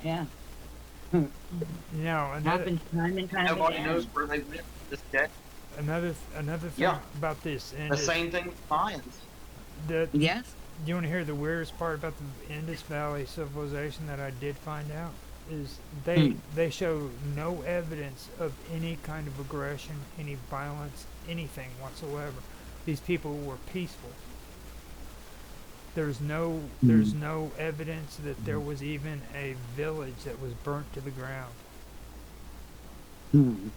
Yeah. You know, Happens time and time Nobody again. knows where they went this day. another thing Yeah, about this the Indus, same thing with Mayans. the Yes. you want to hear the weirdest part about the Indus Valley civilization that I did find out is Hmm. they show no evidence of any kind of aggression, any violence, anything whatsoever. These people were peaceful. There's Hmm. no evidence that there was even a village that was burnt to the ground. Hmm.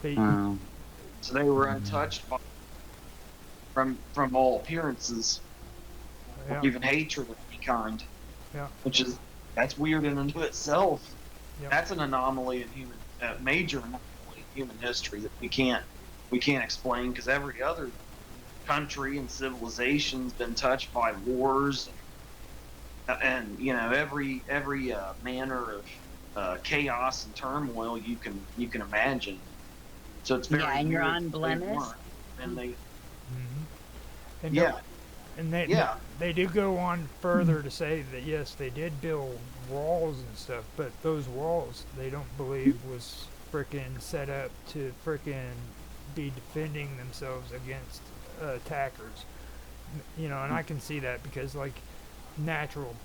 They Wow. So they were untouched from all appearances, or yeah even hatred of any kind, yeah which is that's weird in and of itself. yeah That's an anomaly in human, major anomaly in human history that we can't explain because every other country and civilization's been touched by wars and every manner of chaos and turmoil you can imagine. So it's Yeah, very and you're weird on that they blemish. weren't, and they and no, yeah and yeah they do go on further to say that yes, they did build walls and stuff, but those walls they don't believe was frickin' set up to frickin' be defending themselves against attackers. You know, and I can see that because like natural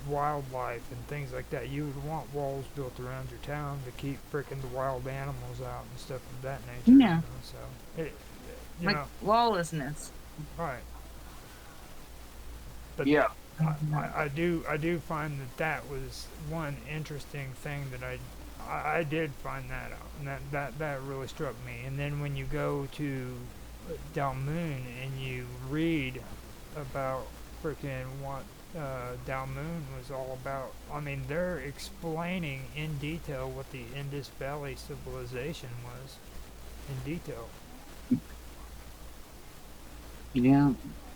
wildlife and things like that, you would want walls built around your town to keep frickin' the wild animals out and stuff of that nature. You Yeah, know, so you like know, lawlessness. right. But yeah I do find that that was one interesting thing that I did find that out, and that really struck me. And then when you go to Dalmoon and you read about freaking what Dalmoon was all about, I mean they're explaining in detail what the Indus Valley civilization was in detail, Yeah.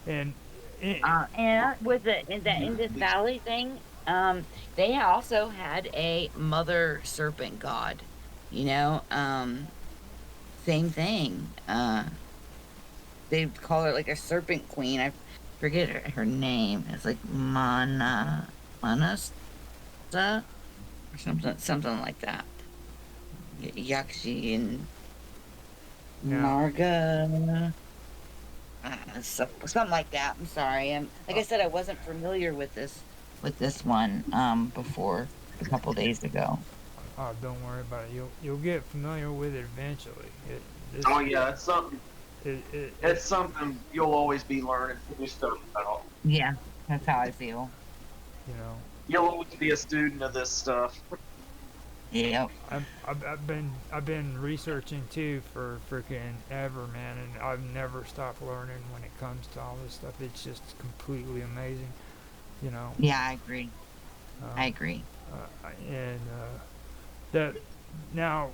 and it, And with the in the Indus Valley thing, they also had a mother serpent god. You know, same thing. They call her like a serpent queen. I forget her name. It's like Manasa or something like that. Yakshi and now Marga. Something like that. I'm sorry. Like I uh, said, I wasn't familiar with this one before a couple days ago. oh, don't worry about it. You'll get familiar with it eventually. oh yeah It it's something you'll always be learning new stuff about. Yeah, that's how I feel. you know You'll always be a student of this stuff. Yep. I've been researching too for freaking ever, man, and I've never stopped learning when it comes to all this stuff. It's just completely amazing, you know. Yeah, I agree. I Um, agree. and that now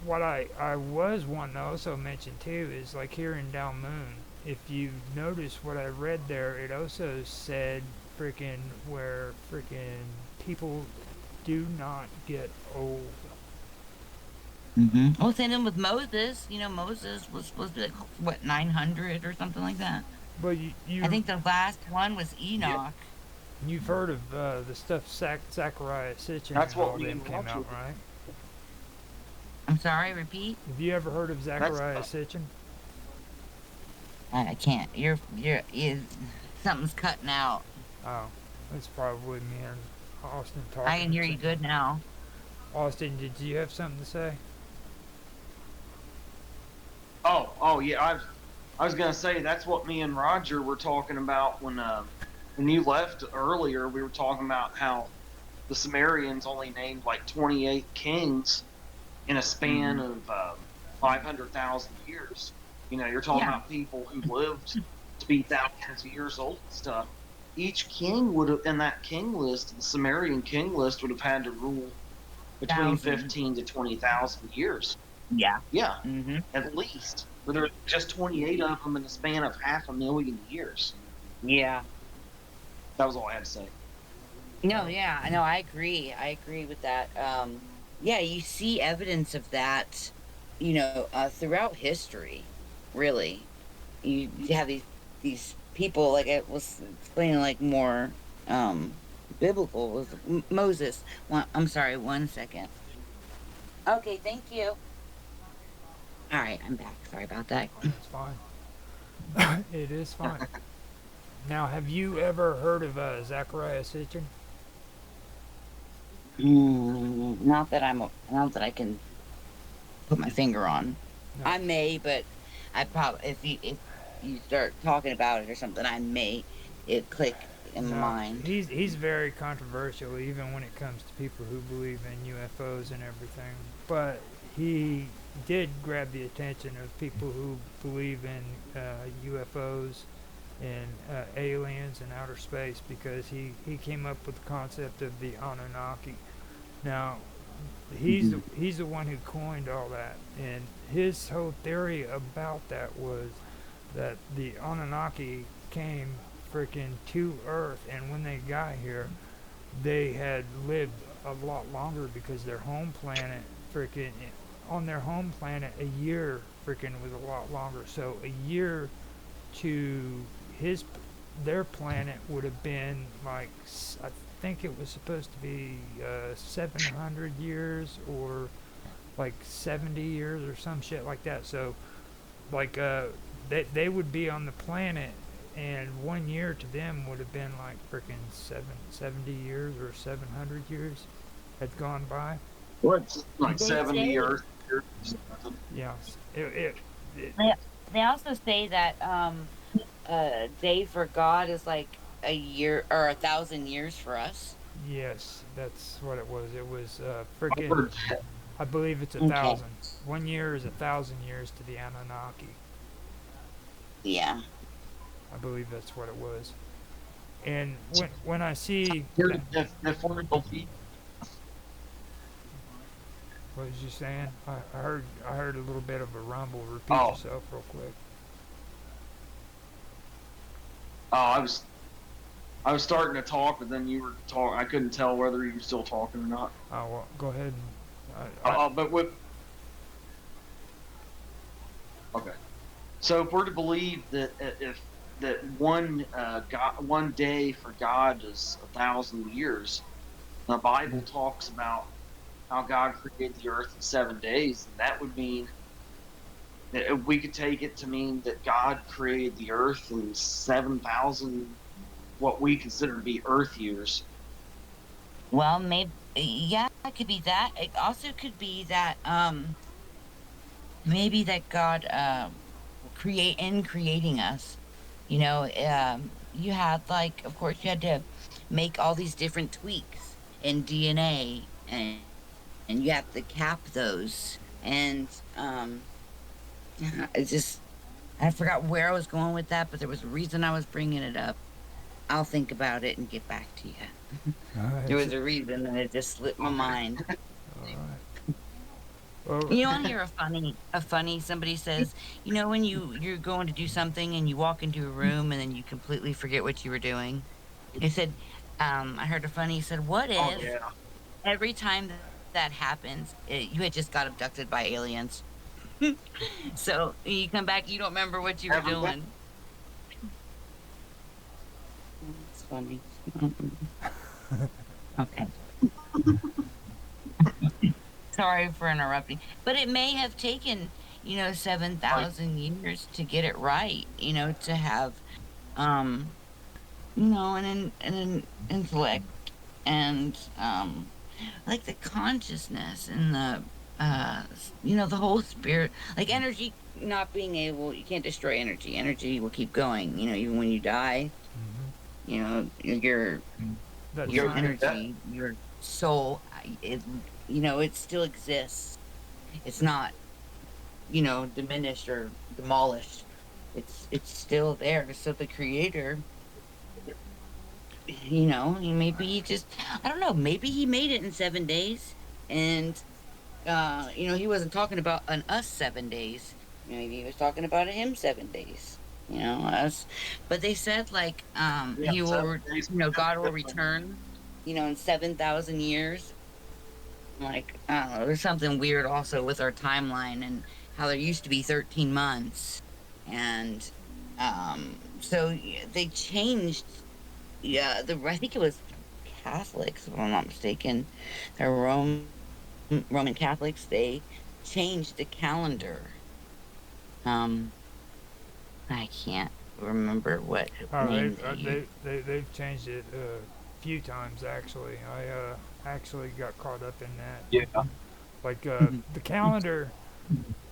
what I was wanting to also mention too is like here in Dalmoon, if you notice what I read there, it also said freaking where freaking people do not get old. Well, same thing with Moses. You know, Moses was supposed to be like what 900 or something like that. But I think the last one was Yeah, Enoch. you've heard of the stuff Zachariah Sitchin that's and what all me them and came Roger. out, right? I'm sorry. Repeat. Have you ever heard of That's Zachariah Sitchin? I can't. You something's cutting out. Oh, that's probably me and Austin I talking can at hear the you same time. good now. Austin, did you have something to say? Oh yeah. I was gonna say that's what me and Roger were talking about when you left earlier. We were talking about how the Sumerians only named like 28 kings in a span Hmm. of 500,000 years. You're talking Yeah. about people who lived to be thousands of years old and stuff. Each king would have, in that king list, the Sumerian king list would have had to rule between Thousand. 15 to 20,000 years. Yeah. Yeah, Hmm. at least. But there were just 28 of them in the span of 500,000 years. Yeah. That was all I had to say. No, Oh, yeah, I know. I agree. I agree with that. Yeah, you see evidence of that, throughout history. Really, you have these people like I was explaining, like more biblical was Moses. I'm sorry, 1 second. Okay, thank you. All right, I'm back. Sorry about that. It's fine. It is fine. Now, have you ever heard of Zachariah Sitchin? Not that I can put my finger on. No. I may, but I probably if you start talking about it or something, I may it click in my No, mind. he's very controversial, even when it comes to people who believe in UFOs and everything. But he did grab the attention of people who believe in UFOs and aliens and outer space because he came up with the concept of the Anunnaki. Now, he's the one who coined all that, and his whole theory about that was that the Anunnaki came freaking to Earth, and when they got here, they had lived a lot longer because their home planet freaking on their home planet a year freaking was a lot longer. So a year to his their planet would have been like I think it was supposed to be 700 years or like 70 years or some shit like that. So like they would be on the planet and 1 year to them would have been like freaking 70 years or 700 years had gone by. What? Like They 70 say or Yeah, it they, they also say that a day for God is like a year or 1,000 years for us. yes, that's what it was. It was I've freaking. heard that. I believe it's a Okay. thousand. 1 year is 1,000 years to the Anunnaki. Yeah. I believe that's what it was. And when I see that, If we're to believe, what was you saying? I heard a little bit of a rumble. Repeat oh, yourself real quick. I was starting to talk, but then you were talking. I couldn't tell whether you were still talking or not. Well, go ahead. But with okay. So if we're to believe that if that one day for God is 1,000 years, the Bible talks about how God created the earth in 7 days, and that would mean that we could take it to mean that God created the earth in 7,000 what we consider to be Earth years. Well, maybe yeah, it could be that. It also could be that maybe that God creating us, you had like of course you had to make all these different tweaks in DNA and you have to cap those and it's just I forgot where I was going with that, but there was a reason I was bringing it up. I'll think about it and get back to you. There It's was a reason and it just slipped my mind. all right. Well, You want to hear a funny somebody says, when you're going to do something and you walk into a room and then you completely forget what you were doing. They said, I heard a funny said, what Oh if yeah, every time that happens, you had just got abducted by aliens? So you come back, you don't remember what you were every day. doing. It's funny. Okay. Sorry for interrupting. But it may have taken, Like 7,000 years to get it right, to have, um, an intellect and, like the consciousness and the whole spirit, like energy not being able, you can't destroy energy. Energy will keep going, even when you die, your that's your you're, right. that, energy, your soul, it still exists. It's not, diminished or demolished. It's still there. So the creator, maybe he just, I don't know, maybe he made it in 7 days and, he wasn't talking about an us 7 days. Maybe he was talking about a him 7 days. Us. But they said like, yeah, he will, 7 days. God will return, in 7,000 years. Like, I don't know, there's something weird also with our timeline and how there used to be 13 months. And so they changed, yeah, I think it was Catholics, if I'm not mistaken. They're Roman Catholics. They changed the calendar. Um, I can't remember what Oh, name they used. they've changed it a few times actually. I actually got caught up in that. Yeah. Like Mhm. the calendar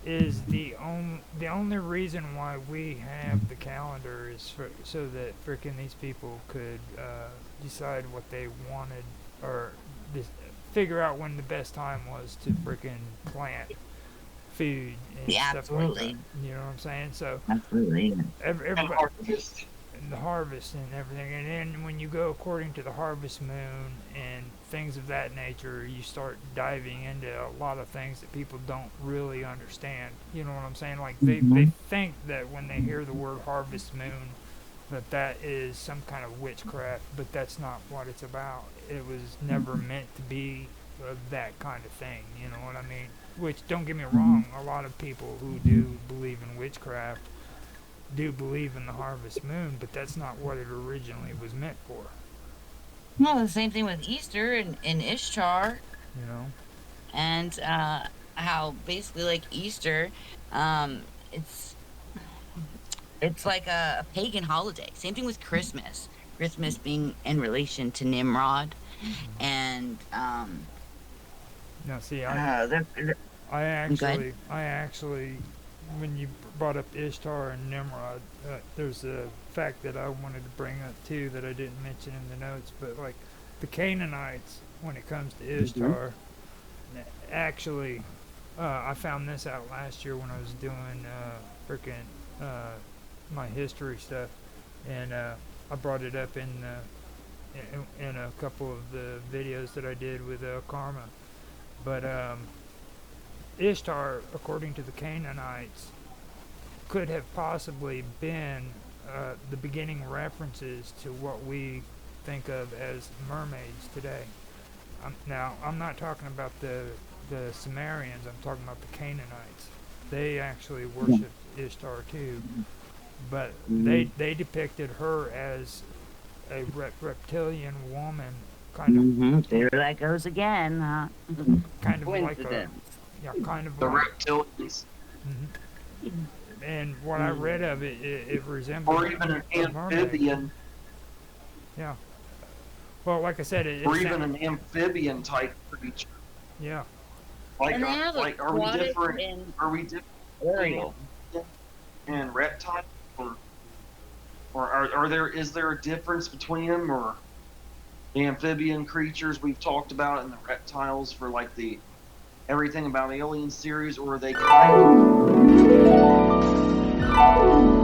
is the only reason why we have the calendar is so that frickin' these people could decide what they wanted or dis- figure out when the best time was to frickin' plant food and Yeah, stuff like that. absolutely, You know what I'm saying? So absolutely. And everybody harvest. and the harvest and everything. And then when you go according to the harvest moon and things of that nature, you start diving into a lot of things that people don't really understand. You know what I'm saying? Like they Hmm. think that when they hear the word harvest moon, that that is some kind of witchcraft, but that's not what it's about. It was never meant to be that kind of thing. You know what I mean? Which don't get me wrong, a lot of people who do believe in witchcraft do believe in the harvest moon, but that's not what it originally was meant for. Well, the same thing with Easter and Ishtar, You know? and how basically like Easter, um, it's it's like a pagan holiday. Same thing with Christmas. Christmas being in relation to Nimrod, and Now, see, they're good. I actually, when you brought up Ishtar and Nimrod, there's a fact that I wanted to bring up too that I didn't mention in the notes, but like the Canaanites, when it comes to Hmm. Ishtar, actually, I found this out last year when I was doing freaking my history stuff, and I brought it up in a couple of the videos that I did with Karma. But Ishtar, according to the Canaanites, could have possibly been the beginning references to what we think of as mermaids today. Now, I'm not talking about the Sumerians, I'm talking about the Canaanites. They actually worshipped Ishtar too, but Hmm. they depicted her as a reptilian woman, Hmm. There that goes again. kind of like a, Coincidence. yeah, kind of The like. reptilians. Mhm. And what I read of it, it resembled Or even an a mermaid. amphibian. Yeah. Well, like I said, Or even an amphibian type creature. yeah. Like, And they have are we aquatic different? and Are we different between aerial. amphibian and reptile? Or are there is there a difference between them, or the amphibian creatures we've talked about and the reptiles for like the everything about Alien series, or are they kind of